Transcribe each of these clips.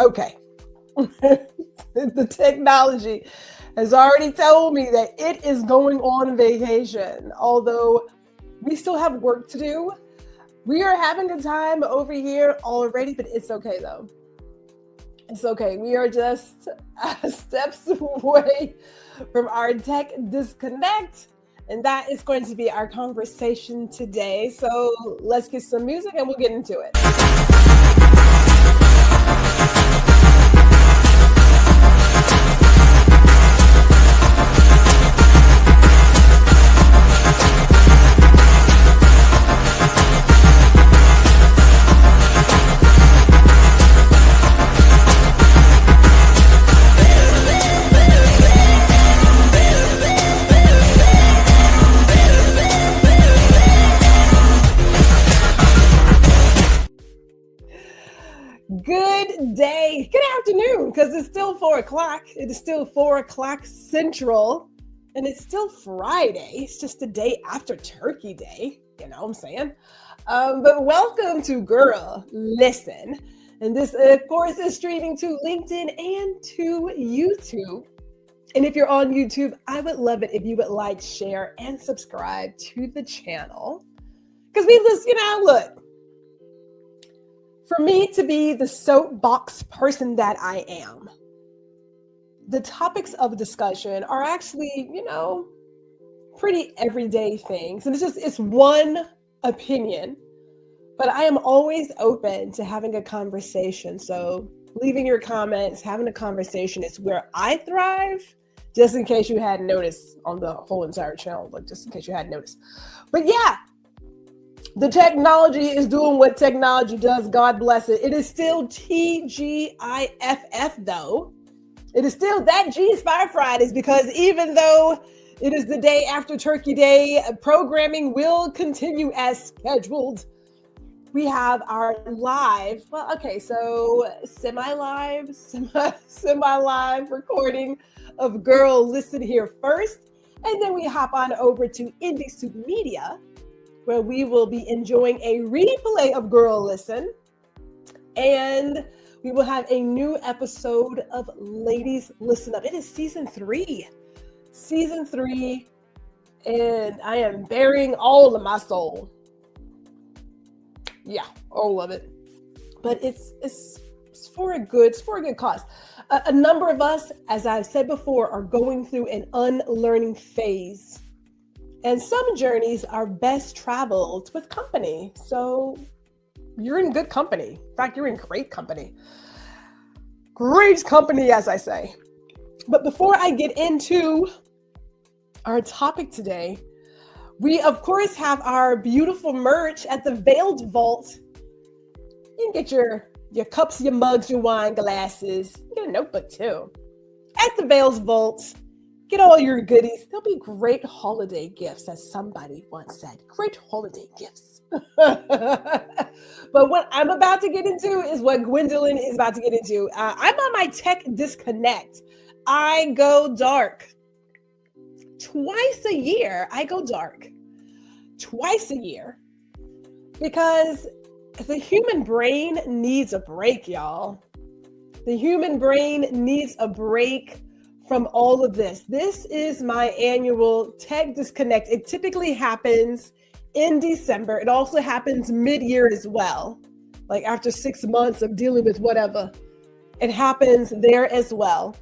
Okay. The technology has already told me that it is going on vacation, although we still have work to do. We are having a time over here already, but it's okay though. It's okay. We are just steps away from our tech disconnect, and that is going to be our conversation today. So let's get some music and we'll get into it. Good day, good afternoon, because it's still 4 o'clock. It is still 4 o'clock Central, and it's still Friday. It's just the day after Turkey Day, you know what I'm saying? But welcome to Guuuuurl Listen. And this, of course, is streaming to LinkedIn and to YouTube. And if you're on YouTube, I would love it if you would like, share, and subscribe to the channel. Because we just, look. For me to be the soapbox person that I am, the topics of discussion are actually, pretty everyday things. And it's one opinion, but I am always open to having a conversation. So leaving your comments, having a conversation is where I thrive, just in case you hadn't noticed on the whole entire channel, like just in case you hadn't noticed. But yeah. The technology is doing what technology does. God bless it. It is still TGIFF though. It is still that G's Fire Fridays, because even though it is the day after Turkey Day, programming will continue as scheduled. We have our live, so semi-live recording of Guuuuurl Listen here first. And then we hop on over to Indie Soup Media, where we will be enjoying a replay of Guuuuurl Listen. And we will have a new episode of Ladies Listen Up. It is season 3. And I am bearing all of my soul. Yeah, all of it. But it's for a good cause. A number of us, as I've said before, are going through an unlearning phase. And some journeys are best traveled with company. So you're in good company. In fact, you're in great company. Great company, as I say. But before I get into our topic today, we, of course, have our beautiful merch at the Veiled Vault. You can get your cups, your mugs, your wine glasses. You get a notebook, too. At the Veiled Vault. Get all your goodies. They'll be great holiday gifts, as somebody once said. Great holiday gifts. But what I'm about to get into is what Gwendolyn is about to get into. I'm on my tech disconnect. I go dark. Twice a year, I go dark. Twice a year. Because the human brain needs a break, y'all. The human brain needs a break from all of this. This is my annual tech disconnect. It typically happens in December. It also happens mid-year as well. Like after 6 months of dealing with whatever, it happens there as well.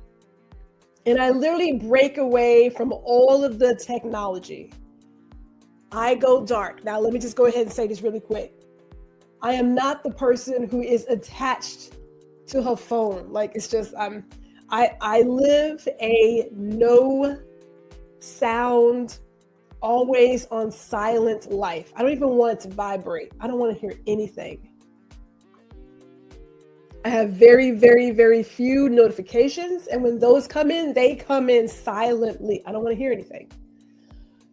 And I literally break away from all of the technology. I go dark. Now, let me just go ahead and say this really quick. I am not the person who is attached to her phone. Like, it's just, I live a no sound, always on silent life. I don't even want it to vibrate. I don't want to hear anything. I have very, very, very few notifications. And when those come in, they come in silently. I don't want to hear anything.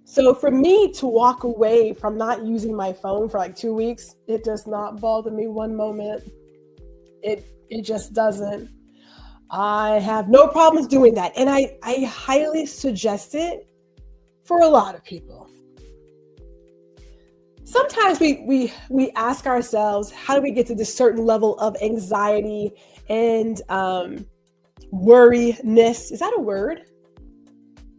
So for me to walk away from not using my phone for like 2 weeks, it does not bother me one moment. It just doesn't. I have no problems doing that. And I highly suggest it for a lot of people. sometimes we ask ourselves, how do we get to this certain level of anxiety and worryness? Is that a word?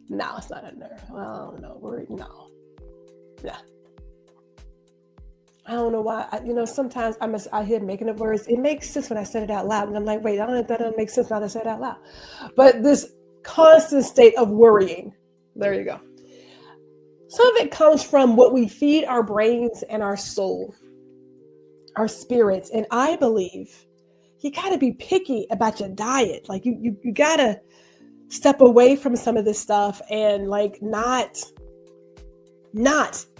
No, it's not a word. Well, I don't know. Worry, no. Yeah. I don't know why. Sometimes I'm just out here making up words. It makes sense when I said it out loud. And I'm like, wait, I don't know if that doesn't make sense now that I said it out loud. But this constant state of worrying, there you go. Some of it comes from what we feed our brains and our soul, our spirits. And I believe you got to be picky about your diet. Like you got to step away from some of this stuff and like not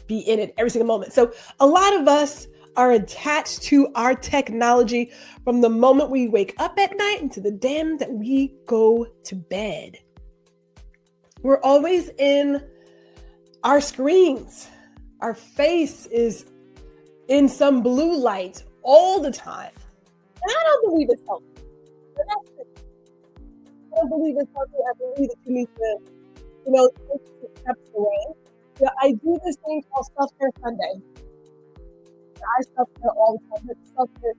be in it every single moment. So a lot of us are attached to our technology from the moment we wake up at night and to the damn that we go to bed. We're always in our screens. Our face is in some blue light all the time. And I don't believe it's healthy. But that's it. I don't believe it's healthy. I believe that you need to, take some steps away. Yeah, I do this thing called Self-Care Sunday. I self-care all the time. Self-care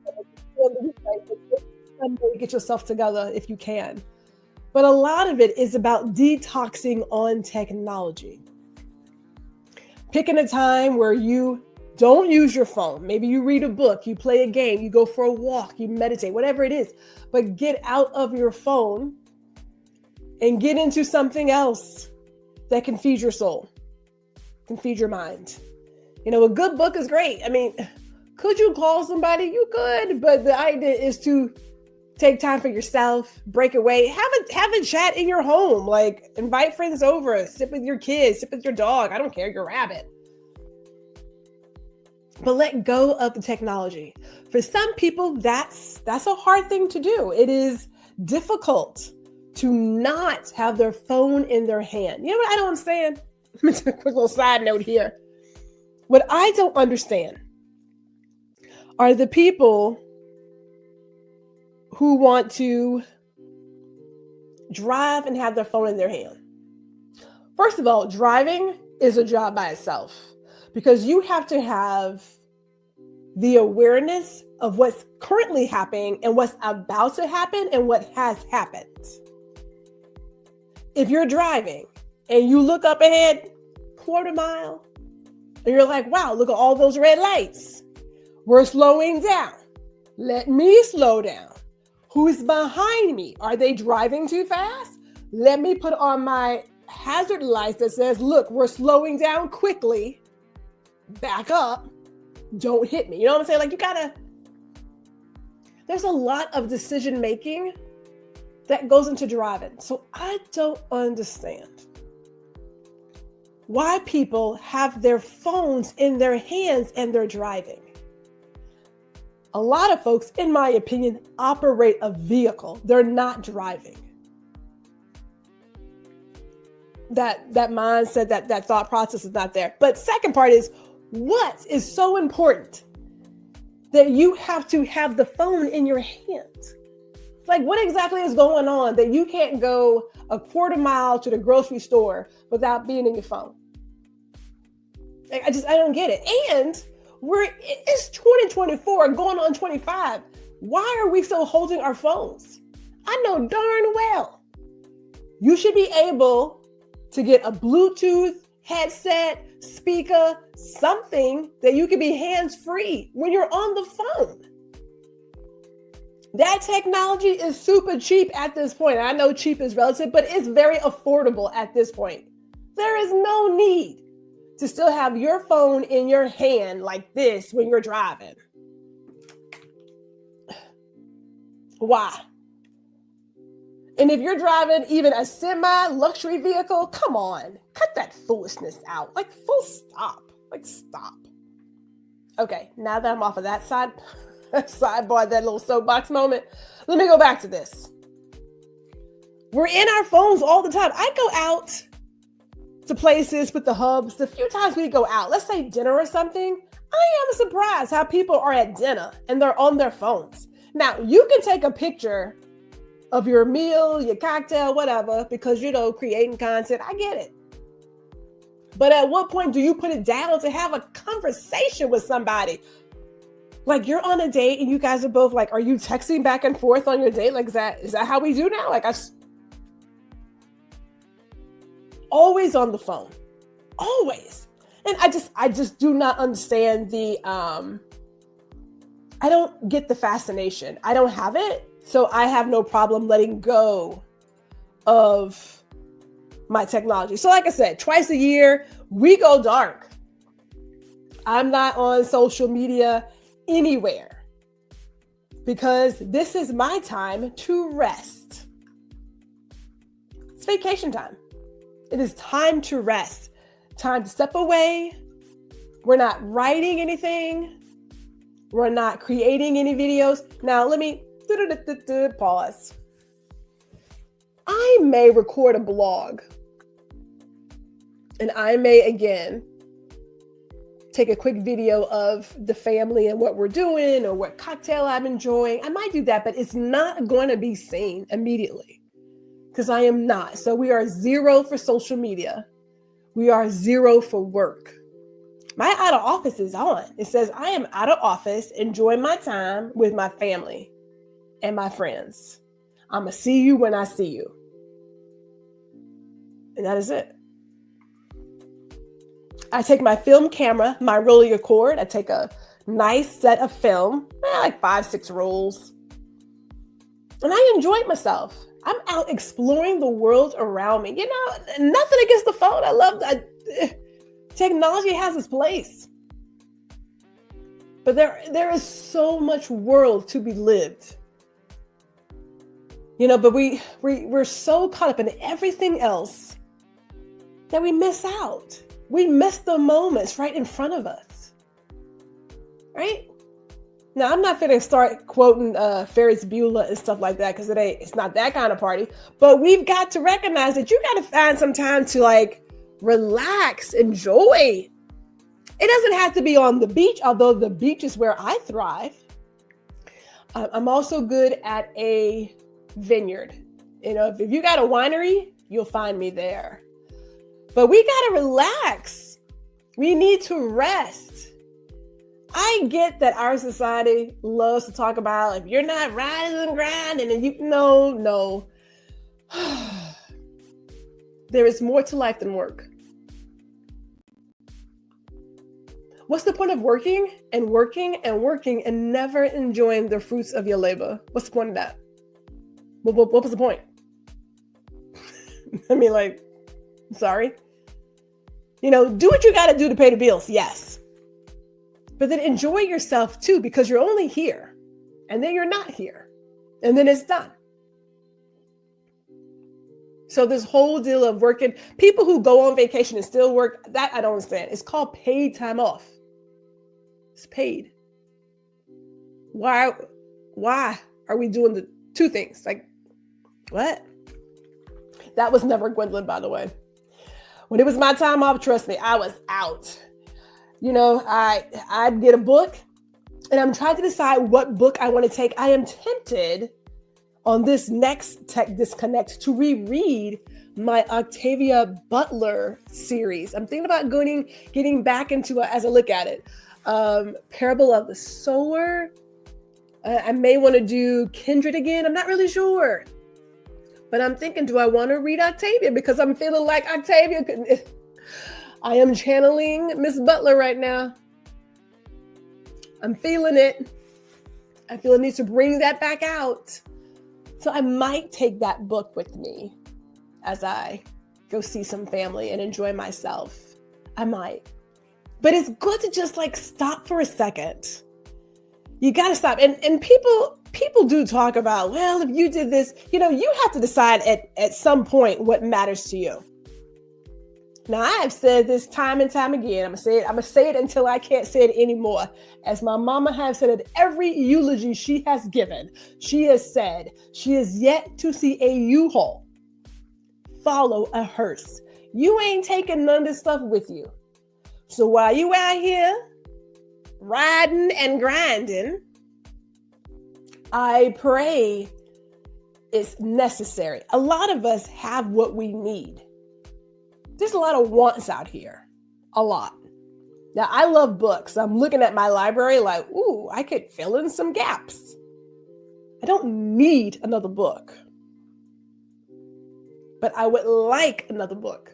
Sunday. Get yourself together if you can. But a lot of it is about detoxing on technology. Picking a time where you don't use your phone. Maybe you read a book, you play a game, you go for a walk, you meditate, whatever it is. But get out of your phone and get into something else that can feed your soul, can feed your mind. A good book is great. I mean, could you call somebody? You could, but the idea is to take time for yourself, break away, have a chat in your home, like invite friends over, sit with your kids, sit with your dog. I don't care, your rabbit. But let go of the technology. For some people, that's a hard thing to do. It is difficult to not have their phone in their hand. You know what I don't understand? Let me take a quick little side note here. What I don't understand are the people who want to drive and have their phone in their hand. First of all, driving is a job by itself because you have to have the awareness of what's currently happening and what's about to happen and what has happened. If you're driving and you look up ahead, quarter mile, and you're like, wow, look at all those red lights. We're slowing down. Let me slow down. Who's behind me? Are they driving too fast? Let me put on my hazard lights that says, look, we're slowing down quickly. Back up. Don't hit me. You know what I'm saying? Like there's a lot of decision making that goes into driving. So I don't understand why people have their phones in their hands and they're driving. A lot of folks, in my opinion, operate a vehicle. They're not driving. That mindset, that thought process is not there. But second part is, what is so important that you have to have the phone in your hand? Like, what exactly is going on that you can't go a quarter mile to the grocery store without being in your phone? Like, I don't get it. And it's 2024 going on 25. Why are we still holding our phones? I know darn well you should be able to get a Bluetooth headset, speaker, something that you can be hands-free when you're on the phone. That technology is super cheap at this point. I know cheap is relative, but it's very affordable at this point. There is no need to still have your phone in your hand like this when you're driving. Why? And if you're driving even a semi-luxury vehicle, come on, cut that foolishness out. Like, full stop. Like, stop. Okay, now that I'm off of that sidebar, that little soapbox moment, let me go back to this. We're in our phones all the time. I go out to places with the hubs. The few times we go out, let's say dinner or something, I am surprised how people are at dinner and they're on their phones. Now, you can take a picture of your meal, your cocktail, whatever, because, creating content. I get it. But at what point do you put it down to have a conversation with somebody? Like, you're on a date and you guys are both like, are you texting back and forth on your date? Like, is that how we do now? Like, always on the phone, always. And I just do not understand I don't get the fascination. I don't have it. So I have no problem letting go of my technology. So like I said, twice a year, we go dark. I'm not on social media anywhere because this is my time to rest. It's vacation time. It is time to rest, time to step away. We're not writing anything. We're not creating any videos. Now, let me pause. I may record a blog and I may, again, take a quick video of the family and what we're doing or what cocktail I'm enjoying. I might do that, but it's not going to be seen immediately because I am not. So we are 0 for social media. We are 0 for work. My out of office is on. It says I am out of office, enjoying my time with my family and my friends. I'm going to see you when I see you. And that is it. I take my film camera, my rolling record. I take a nice set of film, like 5-6 rolls. And I enjoyed myself. I'm out exploring the world around me. You know, nothing against the phone. I love that. Technology has its place. But there is so much world to be lived. You know, but we're so caught up in everything else that we miss out. We miss the moments right in front of us. Right? Now, I'm not going to start quoting Ferris Bueller and stuff like that because it's not that kind of party. But we've got to recognize that you got to find some time to like relax, enjoy. It doesn't have to be on the beach, although the beach is where I thrive. I'm also good at a vineyard. You know, if you got a winery, you'll find me there. But we got to relax. We need to rest. I get that our society loves to talk about if you're not riding and grinding and you no. There is more to life than work. What's the point of working and working and working and never enjoying the fruits of your labor? What's the point of that? What was the point? I mean, like, sorry. You know, do what you got to do to pay the bills. Yes. But then enjoy yourself too, because you're only here and then you're not here and then it's done. So this whole deal of working, people who go on vacation and still work, that I don't understand. It's called paid time off. It's paid. Why are we doing the two things? Like, what? That was never Gwendolyn, by the way. When it was my time off, trust me, I was out. You know, I'd get a book and I'm trying to decide what book I want to take. I am tempted on this next Tech Disconnect to reread my Octavia Butler series. I'm thinking about getting back into it as I look at it. Parable of the Sower. I may want to do Kindred again. I'm not really sure. But I'm thinking, do I want to read Octavia? Because I'm feeling like Octavia could... I am channeling Miss Butler right now. I'm feeling it. I feel I need to bring that back out. So I might take that book with me as I go see some family and enjoy myself. I might. But it's good to just like stop for a second. You got to stop. And people do talk about, well, if you did this, you know, you have to decide at some point what matters to you. Now, I have said this time and time again. I'm going to say it until I can't say it anymore. As my mama has said at every eulogy she has given, she has said she is yet to see a U-Haul follow a hearse. You ain't taking none of this stuff with you. So while you out here riding and grinding, I pray it's necessary. A lot of us have what we need. There's a lot of wants out here. a lot. Now, I love books. I'm looking at my library like, ooh, I could fill in some gaps. I don't need another book, but I would like another book,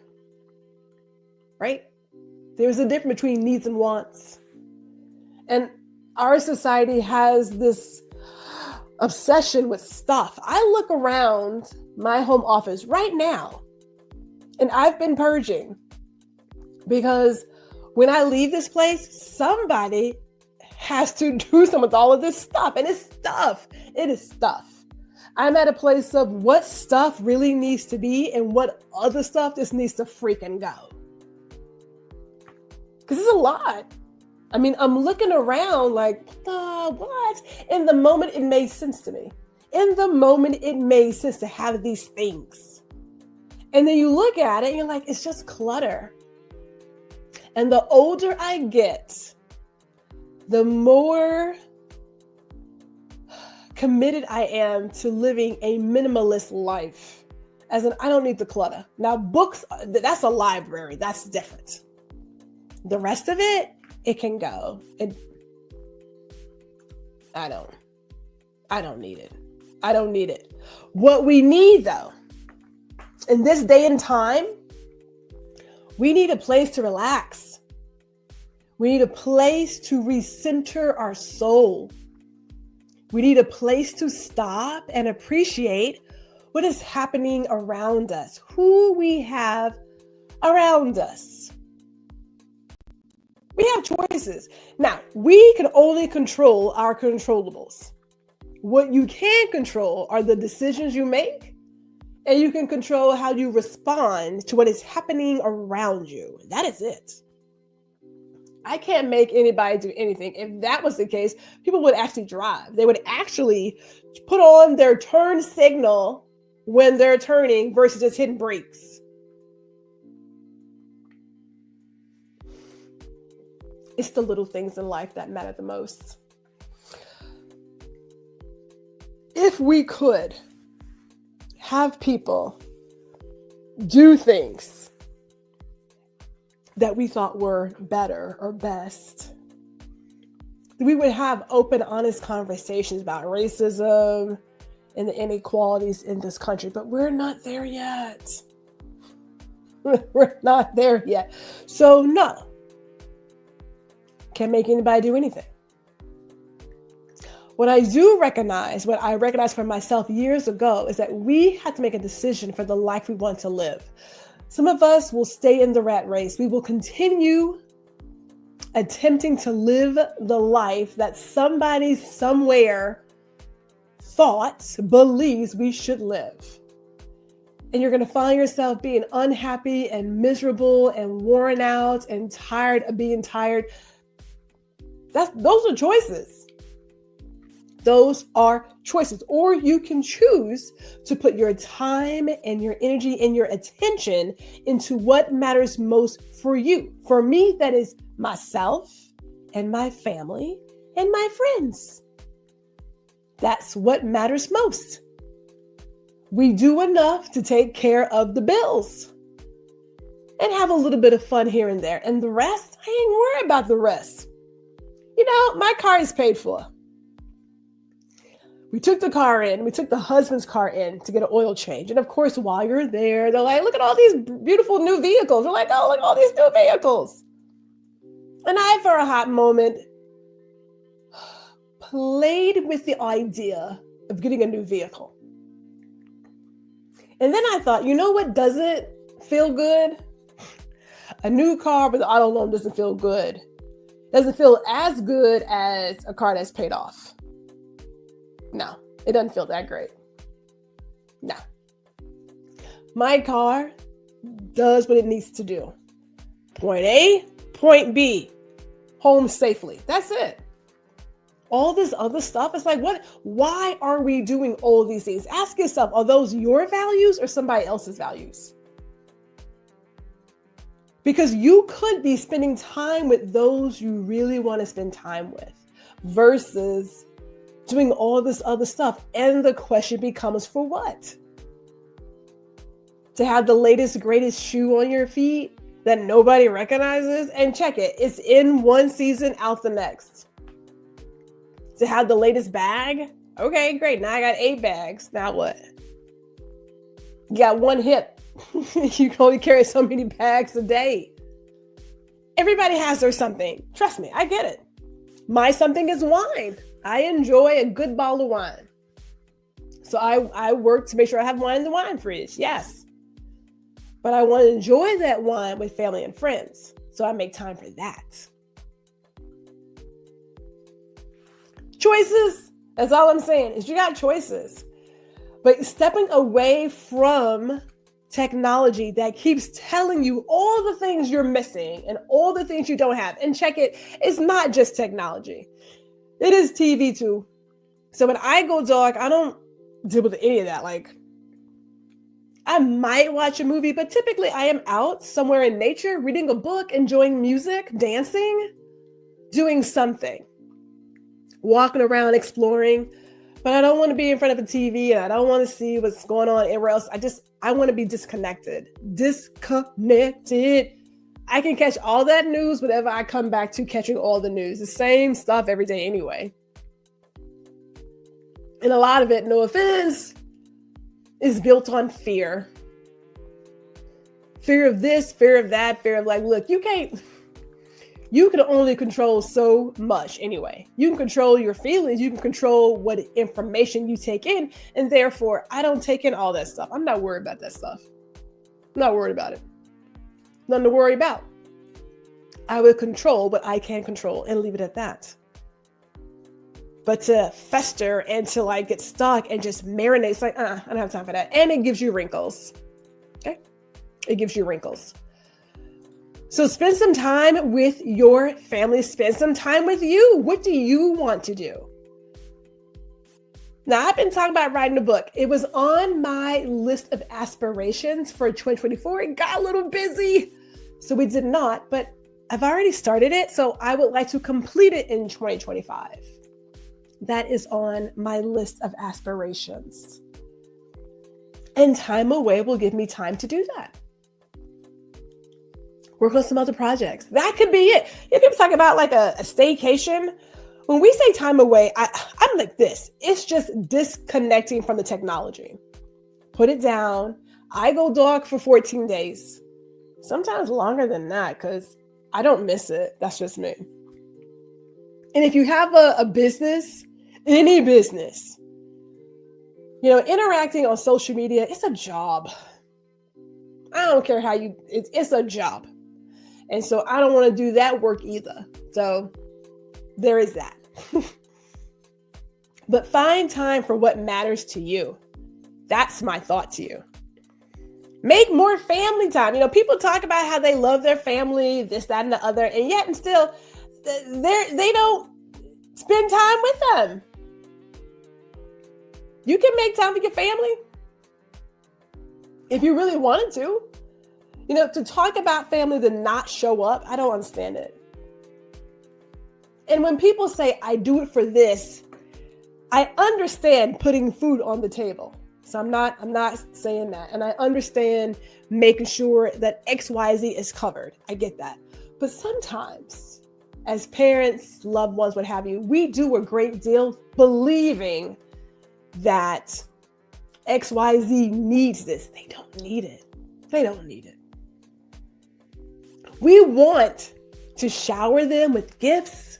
right? There's a difference between needs and wants. And our society has this obsession with stuff. I look around my home office right now, and I've been purging because when I leave this place, somebody has to do some with all of this stuff. And it's stuff. It is stuff. I'm at a place of what stuff really needs to be and what other stuff just needs to freaking go. Because it's a lot. I mean, I'm looking around like, what? In the moment, it made sense to me. In the moment, it made sense to have these things. And then you look at it and you're like, it's just clutter. And the older I get, the more committed I am to living a minimalist life. As in, I don't need the clutter. Now, books, that's a library. That's different. The rest of it, it can go. I don't need it. I don't need it. What we need, though, in this day and time, we need a place to relax. We need a place to recenter our soul. We need a place to stop and appreciate what is happening around us, who we have around us. We have choices. Now, we can only control our controllables. What you can control are the decisions you make, and you can control how you respond to what is happening around you. That is it. I can't make anybody do anything. If that was the case, people would actually drive. They would actually put on their turn signal when they're turning versus just hitting brakes. It's the little things in life that matter the most. If we could have people do things that we thought were better or best, we would have open, honest conversations about racism and the inequalities in this country, but we're not there yet. We're not there yet. So no, can't make anybody do anything. What I recognized for myself years ago is that we have to make a decision for the life we want to live. Some of us will stay in the rat race. We will continue attempting to live the life that somebody somewhere believes we should live. And you're going to find yourself being unhappy and miserable and worn out and tired of being tired. Those are choices. Those are choices. Or you can choose to put your time and your energy and your attention into what matters most for you. For me, that is myself and my family and my friends. That's what matters most. We do enough to take care of the bills and have a little bit of fun here and there. And the rest, I ain't worried about the rest. You know, my car is paid for. We took the husband's car in to get an oil change. And of course, while you're there, they're like, look at all these beautiful new vehicles. We're like, oh, look at all these new vehicles. And I, for a hot moment, played with the idea of getting a new vehicle. And then I thought, you know what doesn't feel good? A new car with an auto loan doesn't feel good. It doesn't feel as good as a car that's paid off. No, it doesn't feel that great. No. My car does what it needs to do. Point A, point B, home safely. That's it. All this other stuff, it's like, why are we doing all these things? Ask yourself, are those your values or somebody else's values? Because you could be spending time with those you really want to spend time with versus doing all this other stuff. And the question becomes, for what? To have the latest, greatest shoe on your feet that nobody recognizes? And check it. It's in one season, out the next. To have the latest bag? Okay, great. Now I got 8 bags. Now what? You got one hip. You can only carry so many bags a day. Everybody has their something. Trust me, I get it. My something is wine. I enjoy a good bottle of wine. So I work to make sure I have wine in the wine fridge. Yes. But I want to enjoy that wine with family and friends. So I make time for that. Choices. That's all I'm saying is you got choices. But stepping away from technology that keeps telling you all the things you're missing and all the things you don't have. And check it, it's not just technology. It is TV too. So when I go dark, I don't deal with any of that. Like, I might watch a movie, but typically I am out somewhere in nature, reading a book, enjoying music, dancing, doing something, walking around, exploring. But I don't want to be in front of a TV and I don't want to see what's going on anywhere else. I want to be disconnected. Disconnected. I can catch all that news whenever I come back to catching all the news. The same stuff every day anyway. And a lot of it, no offense, is built on fear. Fear of this, fear of that, fear of like, look, you can only control so much anyway. You can control your feelings. You can control what information you take in. And therefore, I don't take in all that stuff. I'm not worried about that stuff. I'm not worried about it. Nothing to worry about. I will control what I can control and leave it at that. But to fester and to like get stuck and just marinate, it's like, I don't have time for that. And it gives you wrinkles. Okay? It gives you wrinkles. So spend some time with your family. Spend some time with you. What do you want to do? Now, I've been talking about writing a book. It was on my list of aspirations for 2024. It got a little busy, so we did not, but I've already started it. So I would like to complete it in 2025. That is on my list of aspirations. And time away will give me time to do that. Work on some other projects. That could be it. You people talk about like a staycation. When we say time away, I'm like this. It's just disconnecting from the technology. Put it down. I go dark for 14 days. Sometimes longer than that because I don't miss it. That's just me. And if you have a business, any business, interacting on social media, it's a job. I don't care how it's a job. And so I don't want to do that work either. So there is that. But find time for what matters to you. That's my thought to you. Make more family time. People talk about how they love their family, this, that, and the other, and yet and still they don't spend time with them. You can make time for your family if you really wanted to. To talk about family to not show up, I don't understand it. And when people say, I do it for this, I understand putting food on the table. So I'm not saying that. And I understand making sure that XYZ is covered. I get that. But sometimes as parents, loved ones, what have you, we do a great deal believing that XYZ needs this. They don't need it. They don't need it. We want to shower them with gifts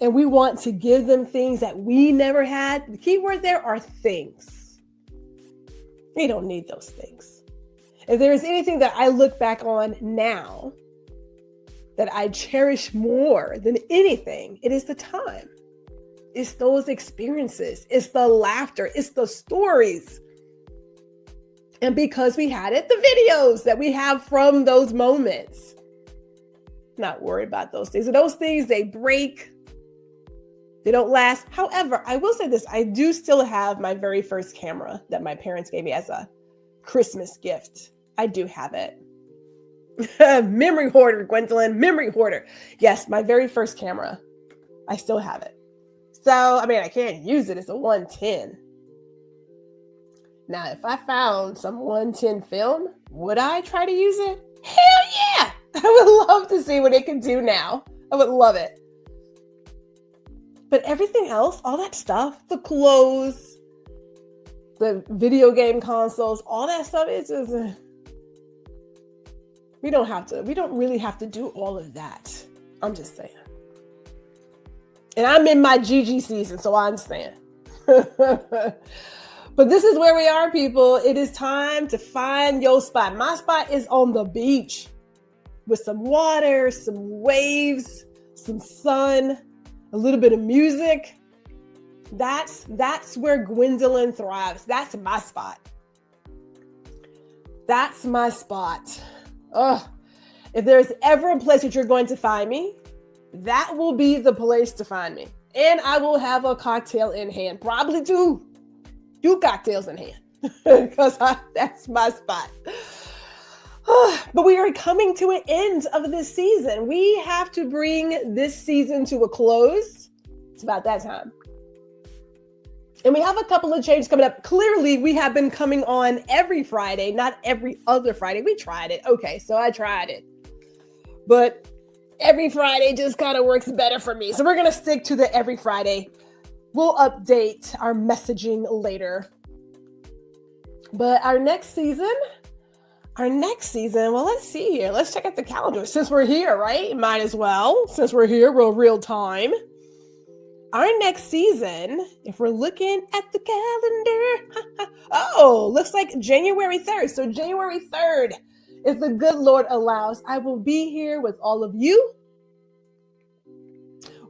and we want to give them things that we never had. The key word there are things. They don't need those things. If there is anything that I look back on now that I cherish more than anything, it is the time. It's those experiences. It's the laughter. It's the stories. And because we had it, the videos that we have from those moments. Not worried about those things. And those things, they break. They don't last. However, I will say this. I do still have my very first camera that my parents gave me as a Christmas gift. I do have it. Memory hoarder, Gwendolyn. Memory hoarder. Yes, my very first camera. I still have it. So, I can't use it. It's a 110. Now, if I found some 110 film, would I try to use it? Hell yeah! I would love to see what it can do now. I would love it. But everything else, all that stuff, the clothes, the video game consoles, all that stuff, it's just, we don't really have to do all of that. I'm just saying. And I'm in my GG season, so I understand. But this is where we are, people. It is time to find your spot. My spot is on the beach with some water, some waves, some sun, a little bit of music. That's where Gwendolyn thrives. That's my spot. That's my spot. Ugh. If there's ever a place that you're going to find me, that will be the place to find me. And I will have a cocktail in hand, probably two cocktails in hand, because that's my spot. But we are coming to an end of this season. We have to bring this season to a close. It's about that time. And we have a couple of changes coming up. Clearly, we have been coming on every Friday, not every other Friday. We tried it. Okay, so I tried it. But every Friday just kind of works better for me. So we're going to stick to the every Friday. We'll update our messaging later. But our next season, well, let's see here. Let's check out the calendar. Since we're here, right? Might as well. Since we're here, real time. Our next season, if we're looking at the calendar, looks like January 3rd. So January 3rd, if the good Lord allows, I will be here with all of you.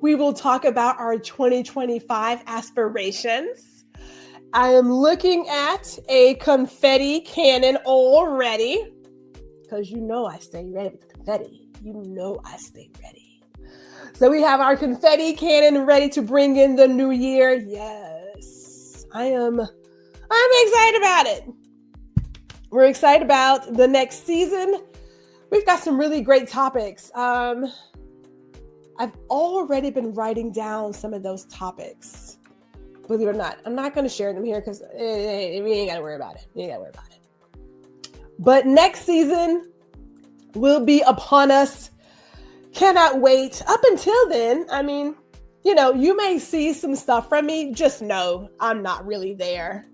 We will talk about our 2025 aspirations. I am looking at a confetti cannon already, because you know I stay ready with the confetti. You know I stay ready. So we have our confetti cannon ready to bring in the new year. Yes, I'm excited about it. We're excited about the next season. We've got some really great topics. I've already been writing down some of those topics. Believe it or not, I'm not going to share them here because we ain't got to worry about it. But next season will be upon us. Cannot wait. Up until then, I mean, you may see some stuff from me. Just know I'm not really there.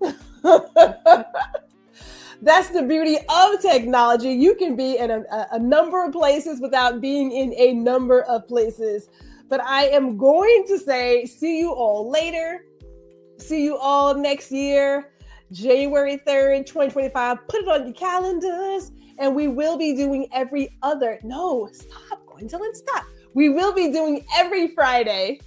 That's the beauty of technology. You can be in a number of places without being in a number of places. But I am going to say, see you all later. See you all next year, January 3rd, 2025. Put it on your calendars. And we will be doing stop. We will be doing every Friday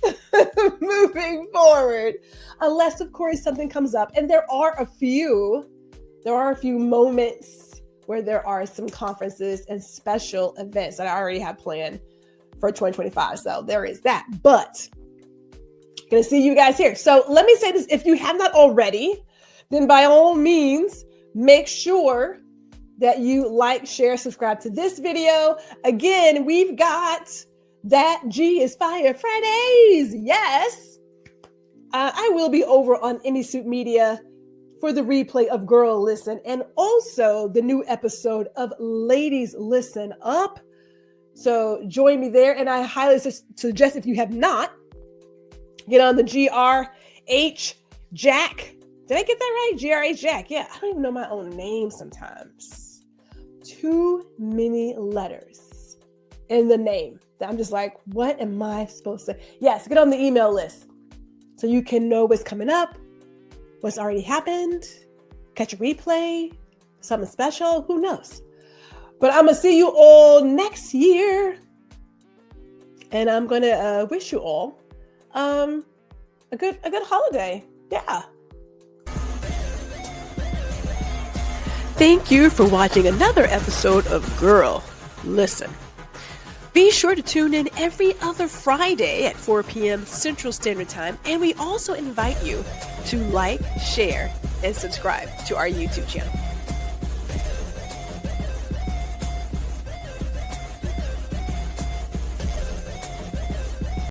moving forward. Unless, of course, something comes up. And there are a few moments where there are some conferences and special events that I already have planned for 2025. So there is that. But going to see you guys here. So let me say this. If you have not already, then by all means, make sure that you like, share, subscribe to this video. Again, we've got that G is Fire Fridays. Yes. I will be over on Any-Suit Media for the replay of Guuuuurl Listen and also the new episode of Ladies Listen Up. So join me there. And I highly suggest, if you have not, get on the GRH Jack. Did I get that right? GRH Jack. Yeah, I don't even know my own name sometimes. Too many letters in the name that I'm just like, what am I supposed to? Yes, get on the email list so you can know what's coming up, what's already happened, catch a replay, something special, who knows? But I'm going to see you all next year. And I'm going to wish you all a good holiday. Yeah. Thank you for watching another episode of Guuuuurl Listen. Be sure to tune in every other Friday at 4 p.m. Central Standard Time. And we also invite you to like, share, and subscribe to our YouTube channel.